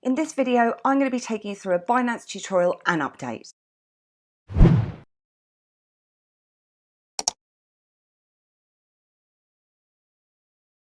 In this video, I'm going to be taking you through a Binance tutorial and update.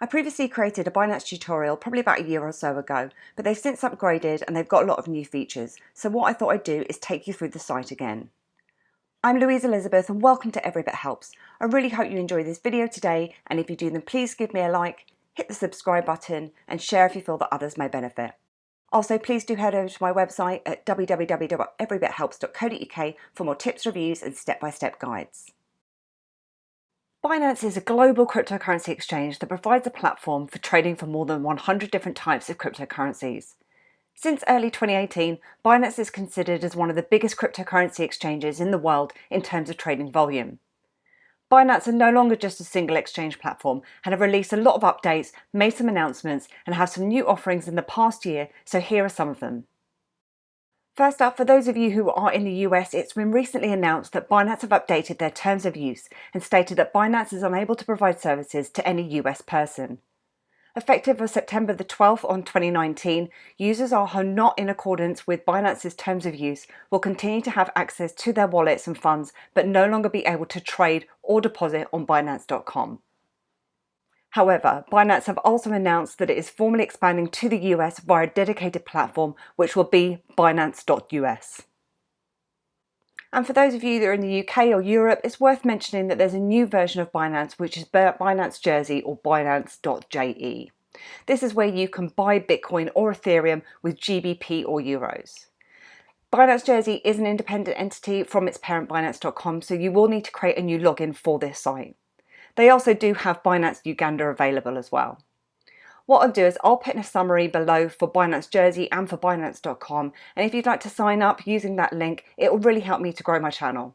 I previously created a Binance tutorial probably about a year or so ago, but they've since upgraded and they've got a lot of new features. So what I thought I'd do is take you through the site again. I'm Louise Elizabeth and welcome to Every Bit Helps. I really hope you enjoy this video today, and if you do then please give me a like, hit the subscribe button and share if you feel that others may benefit. Also, please do head over to my website at www.everybithelps.co.uk for more tips, reviews and step-by-step guides. Binance is a global cryptocurrency exchange that provides a platform for trading for more than 100 different types of cryptocurrencies. Since early 2018, Binance is considered as one of the biggest cryptocurrency exchanges in the world in terms of trading volume. Binance are no longer just a single exchange platform and have released a lot of updates, made some announcements and have some new offerings in the past year, so here are some of them. First up, for those of you who are in the US, it's been recently announced that Binance have updated their terms of use and stated that Binance is unable to provide services to any US person. Effective for September the 12th on 2019, users who are not in accordance with Binance's terms of use will continue to have access to their wallets and funds, but no longer be able to trade or deposit on Binance.com. However, Binance have also announced that it is formally expanding to the US via a dedicated platform, which will be Binance.us. And for those of you that are in the UK or Europe, it's worth mentioning that there's a new version of Binance, which is Binance Jersey or Binance.je. This is where you can buy Bitcoin or Ethereum with GBP or Euros. Binance Jersey is an independent entity from its parent Binance.com, so you will need to create a new login for this site. They also do have Binance Uganda available as well. What I'll do is I'll put in a summary below for Binance Jersey and for Binance.com, and if you'd like to sign up using that link, it will really help me to grow my channel.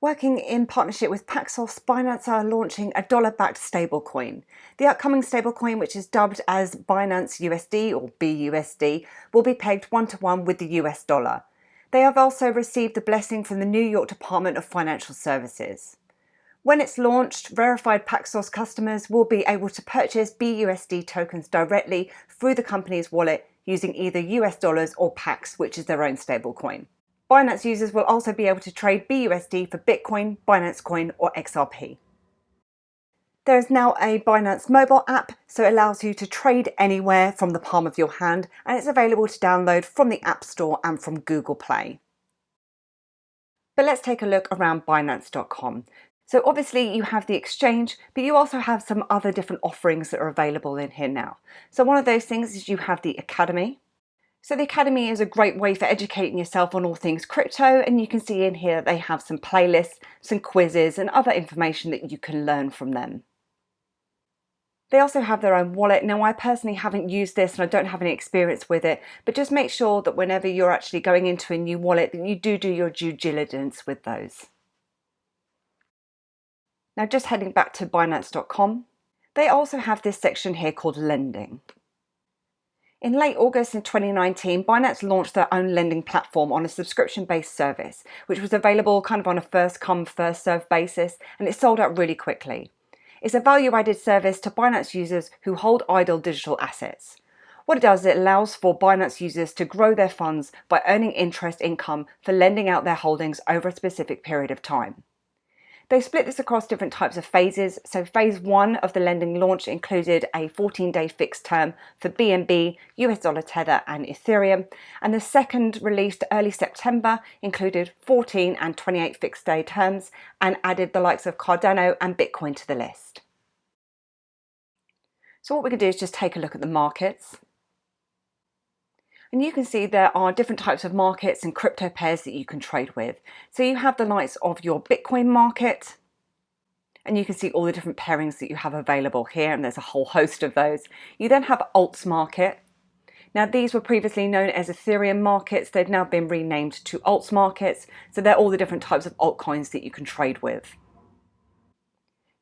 Working in partnership with Paxos, Binance are launching a dollar-backed stablecoin. The upcoming stablecoin, which is dubbed as Binance USD or BUSD, will be pegged 1-to-1 with the US dollar. They have also received the blessing from the New York Department of Financial Services. When it's launched, verified Paxos customers will be able to purchase BUSD tokens directly through the company's wallet using either US dollars or Pax, which is their own stablecoin. Binance users will also be able to trade BUSD for Bitcoin, Binance Coin or XRP. There is now a Binance mobile app, so it allows you to trade anywhere from the palm of your hand, and it's available to download from the App Store and from Google Play. But let's take a look around Binance.com. So obviously you have the exchange, but you also have some other different offerings that are available in here now. So one of those things is you have the Academy. So the Academy is a great way for educating yourself on all things crypto, and you can see in here they have some playlists, some quizzes and other information that you can learn from them. They also have their own wallet. Now I personally haven't used this and I don't have any experience with it, but just make sure that whenever you're actually going into a new wallet that you do your due diligence with those. Now just heading back to Binance.com, they also have this section here called Lending. In late August in 2019, Binance launched their own lending platform on a subscription-based service, which was available kind of on a first-come, first-served basis, and it sold out really quickly. It's a value-added service to Binance users who hold idle digital assets. What it does is it allows for Binance users to grow their funds by earning interest income for lending out their holdings over a specific period of time. They split this across different types of phases. So phase 1 of the lending launch included a 14-day fixed term for BNB, US dollar Tether and Ethereum. And the second, released early September, included 14 and 28 fixed day terms and added the likes of Cardano and Bitcoin to the list. So what we can do is just take a look at the markets. And you can see there are different types of markets and crypto pairs that you can trade with. So you have the likes of your Bitcoin market, and you can see all the different pairings that you have available here, and there's a whole host of those. You then have Alts market. Now these were previously known as Ethereum markets. They've now been renamed to Alts markets. So they're all the different types of altcoins that you can trade with.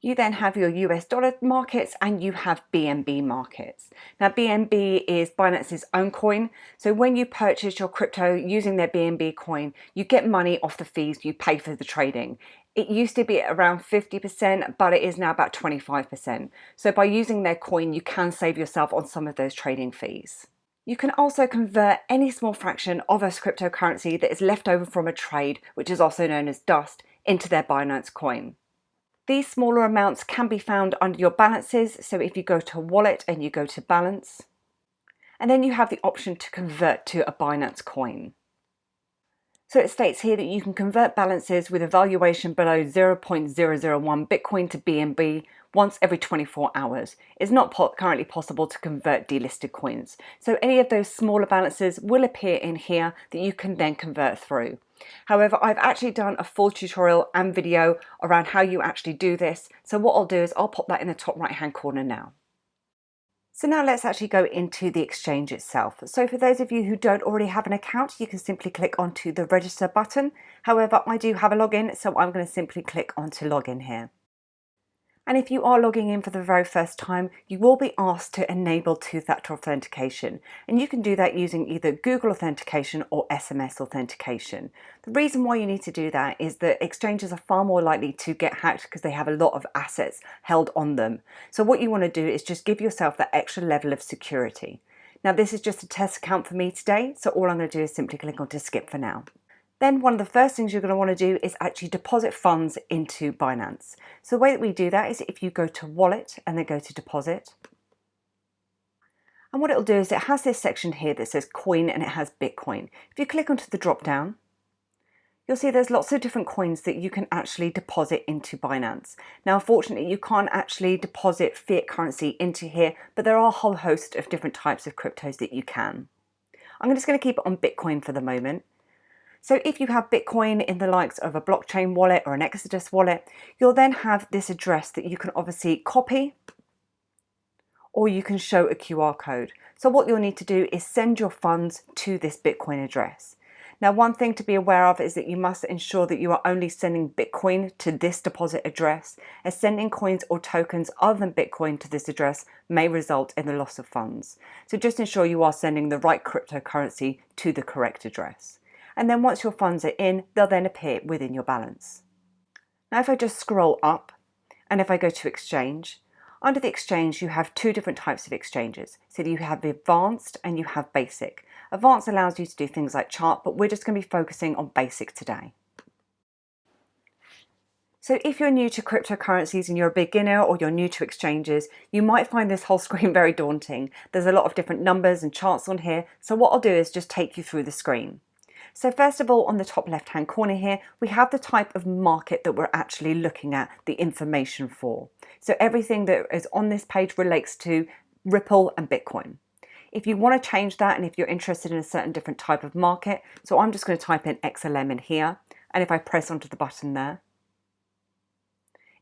You then have your US dollar markets and you have BNB markets. Now BNB is Binance's own coin. So when you purchase your crypto using their BNB coin, you get money off the fees you pay for the trading. It used to be around 50%, but it is now about 25%. So by using their coin, you can save yourself on some of those trading fees. You can also convert any small fraction of a cryptocurrency that is left over from a trade, which is also known as dust, into their Binance coin. These smaller amounts can be found under your balances, so if you go to wallet and you go to balance, and then you have the option to convert to a Binance coin. So it states here that you can convert balances with a valuation below 0.001 Bitcoin to BNB once every 24 hours. It's not currently possible to convert delisted coins. So any of those smaller balances will appear in here that you can then convert through. However, I've actually done a full tutorial and video around how you actually do this. So what I'll do is I'll pop that in the top right hand corner now. So now let's actually go into the exchange itself. So for those of you who don't already have an account, you can simply click onto the register button. However, I do have a login, so I'm going to simply click onto login here. And if you are logging in for the very first time, you will be asked to enable two-factor authentication. And you can do that using either Google authentication or SMS authentication. The reason why you need to do that is that exchanges are far more likely to get hacked because they have a lot of assets held on them. So what you want to do is just give yourself that extra level of security. Now this is just a test account for me today, so all I'm going to do is simply click on to skip for now. Then one of the first things you're going to want to do is actually deposit funds into Binance. So the way that we do that is if you go to wallet and then go to deposit. And what it'll do is it has this section here that says coin and it has Bitcoin. If you click onto the drop down, you'll see there's lots of different coins that you can actually deposit into Binance. Now, unfortunately, you can't actually deposit fiat currency into here, but there are a whole host of different types of cryptos that you can. I'm just going to keep it on Bitcoin for the moment. So if you have Bitcoin in the likes of a blockchain wallet or an Exodus wallet, you'll then have this address that you can obviously copy or you can show a QR code. So what you'll need to do is send your funds to this Bitcoin address. Now, one thing to be aware of is that you must ensure that you are only sending Bitcoin to this deposit address, as sending coins or tokens other than Bitcoin to this address may result in the loss of funds. So just ensure you are sending the right cryptocurrency to the correct address. And then once your funds are in, they'll then appear within your balance. Now if I just scroll up and if I go to exchange, under the exchange you have two different types of exchanges. So you have advanced and you have basic. Advanced allows you to do things like chart, but we're just going to be focusing on basic today. So if you're new to cryptocurrencies and you're a beginner or you're new to exchanges, you might find this whole screen very daunting. There's a lot of different numbers and charts on here. So what I'll do is just take you through the screen. So first of all, on the top left hand corner here, we have the type of market that we're actually looking at the information for. So everything that is on this page relates to Ripple and Bitcoin. If you want to change that and if you're interested in a certain different type of market, so I'm just going to type in XLM in here, and if I press onto the button there,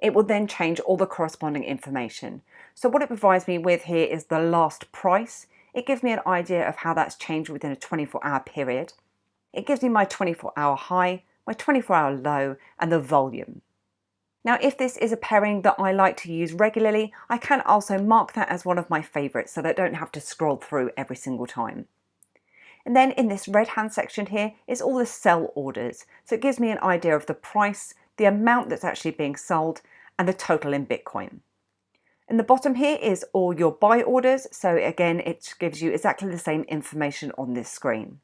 it will then change all the corresponding information. So what it provides me with here is the last price. It gives me an idea of how that's changed within a 24-hour period. It gives me my 24-hour high, my 24-hour low, and the volume. Now, if this is a pairing that I like to use regularly, I can also mark that as one of my favorites so that I don't have to scroll through every single time. And then in this red hand section here is all the sell orders. So it gives me an idea of the price, the amount that's actually being sold, and the total in Bitcoin. In the bottom here is all your buy orders. So again, it gives you exactly the same information on this screen.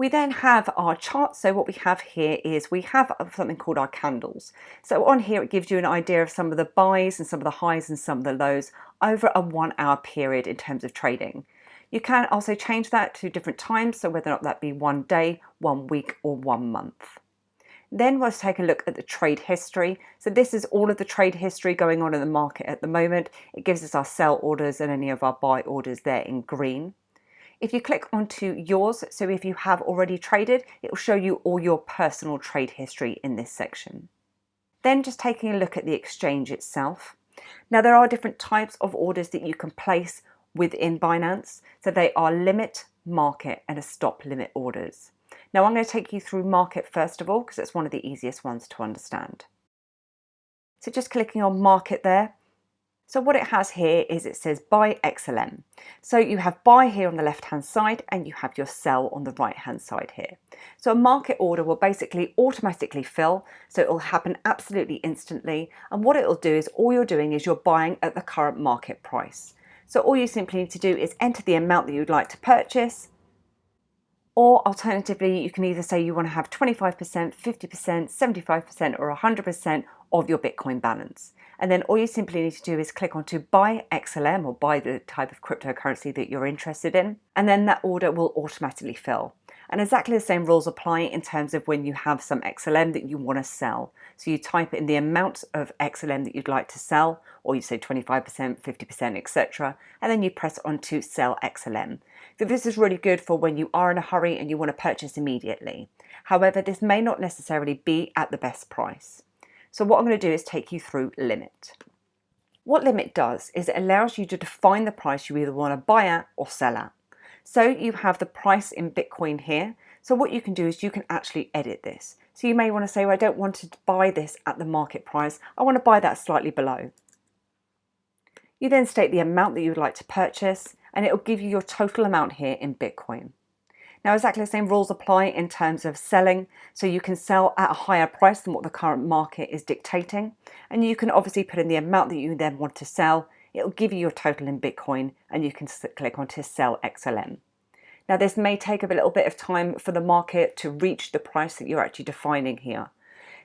We then have our chart. So what we have here is we have something called our candles. So on here it gives you an idea of some of the buys and some of the highs and some of the lows over a 1 hour period in terms of trading. You can also change that to different times, so whether or not that be 1 day, 1 week or 1 month. Then we'll take a look at the trade history. So this is all of the trade history going on in the market at the moment. It gives us our sell orders and any of our buy orders there in green. If you click onto yours, so if you have already traded, it will show you all your personal trade history in this section. Then just taking a look at the exchange itself. Now there are different types of orders that you can place within Binance. So they are limit, market and a stop limit orders. Now I'm going to take you through market first of all, because it's one of the easiest ones to understand. So just clicking on market there. So what it has here is it says buy XLM. So you have buy here on the left hand side and you have your sell on the right hand side here. So a market order will basically automatically fill. So it will happen absolutely instantly. And what it will do is all you're doing is you're buying at the current market price. So all you simply need to do is enter the amount that you'd like to purchase, or alternatively, you can either say you want to have 25%, 50%, 75%, or 100% of your Bitcoin balance. And then all you simply need to do is click onto buy XLM, or buy the type of cryptocurrency that you're interested in. And then that order will automatically fill. And exactly the same rules apply in terms of when you have some XLM that you want to sell. So you type in the amount of XLM that you'd like to sell, or you say 25%, 50%, etc. And then you press onto sell XLM. So this is really good for when you are in a hurry and you want to purchase immediately. However, this may not necessarily be at the best price. So what I'm going to do is take you through limit. What limit does is it allows you to define the price you either want to buy at or sell at. So you have the price in Bitcoin here. So what you can do is you can actually edit this. So you may want to say, well, I don't want to buy this at the market price. I want to buy that slightly below. You then state the amount that you would like to purchase, and it will give you your total amount here in Bitcoin. Now, exactly the same rules apply in terms of selling. So you can sell at a higher price than what the current market is dictating. And you can obviously put in the amount that you then want to sell. It will give you your total in Bitcoin, and you can click onto sell XLM. Now, this may take a little bit of time for the market to reach the price that you're actually defining here.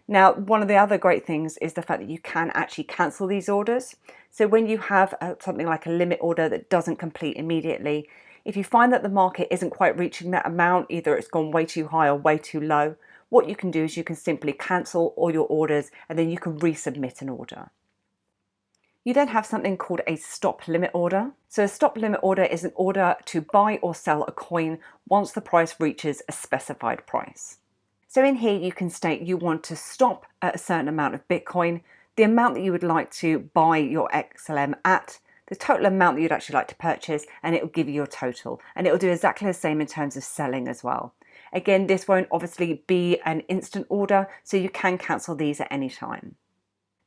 Now, one of the other great things is the fact that you can actually cancel these orders. So when you have something like a limit order that doesn't complete immediately, if you find that the market isn't quite reaching that amount, either it's gone way too high or way too low, what you can do is you can simply cancel all your orders, and then you can resubmit an order. You then have something called a stop limit order. So a stop limit order is an order to buy or sell a coin once the price reaches a specified price. So in here you can state you want to stop at a certain amount of Bitcoin, the amount that you would like to buy your XLM at, the total amount that you'd actually like to purchase, and it will give you your total. And it will do exactly the same in terms of selling as well. Again, this won't obviously be an instant order, so you can cancel these at any time.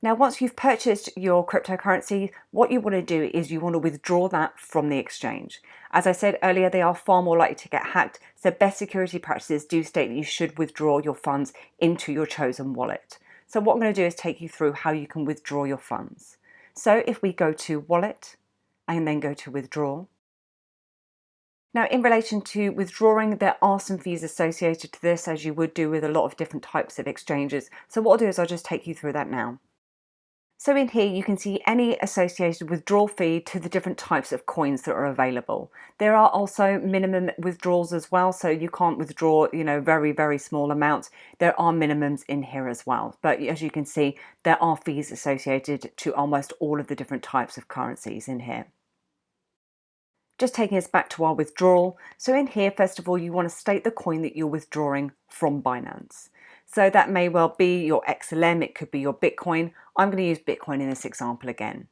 Now, once you've purchased your cryptocurrency, what you want to do is you want to withdraw that from the exchange. As I said earlier, they are far more likely to get hacked, so best security practices do state that you should withdraw your funds into your chosen wallet. So what I'm going to do is take you through how you can withdraw your funds. So if we go to wallet and then go to withdraw. Now, in relation to withdrawing, there are some fees associated to this, as you would do with a lot of different types of exchanges. So what I'll do is I'll just take you through that now. So in here you can see any associated withdrawal fee to the different types of coins that are available. There are also minimum withdrawals as well, so you can't withdraw, very, very small amounts. There are minimums in here as well. But as you can see, there are fees associated to almost all of the different types of currencies in here. Just taking us back to our withdrawal. So in here, first of all, you want to state the coin that you're withdrawing from Binance. So that may well be your XLM, it could be your Bitcoin. I'm going to use Bitcoin in this example again.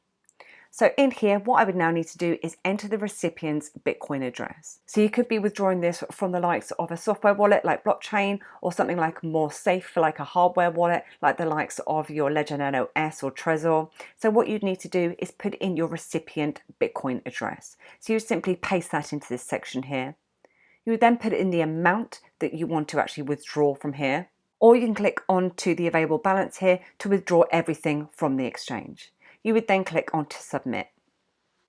So in here, what I would now need to do is enter the recipient's Bitcoin address. So you could be withdrawing this from the likes of a software wallet like blockchain, or something like more safe like a hardware wallet like the likes of your Ledger Nano S or Trezor. So what you'd need to do is put in your recipient Bitcoin address. So you simply paste that into this section here. You would then put in the amount that you want to actually withdraw from here. Or you can click on to the available balance here to withdraw everything from the exchange. You would then click on to submit.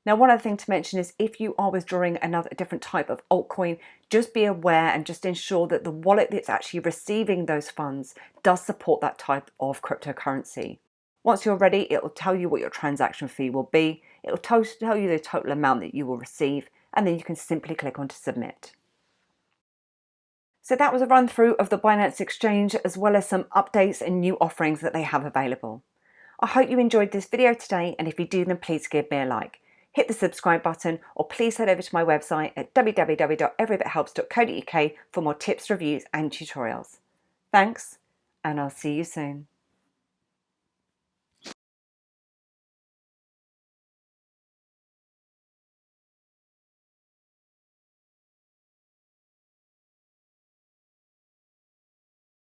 Now, one other thing to mention is if you are withdrawing a different type of altcoin, just be aware and just ensure that the wallet that's actually receiving those funds does support that type of cryptocurrency. Once you're ready, it will tell you what your transaction fee will be. It will tell you the total amount that you will receive, and then you can simply click on to submit. So that was a run through of the Binance Exchange, as well as some updates and new offerings that they have available. I hope you enjoyed this video today, and if you do, then please give me a like. Hit the subscribe button, or please head over to my website at www.everybithelps.co.uk for more tips, reviews and tutorials. Thanks, and I'll see you soon.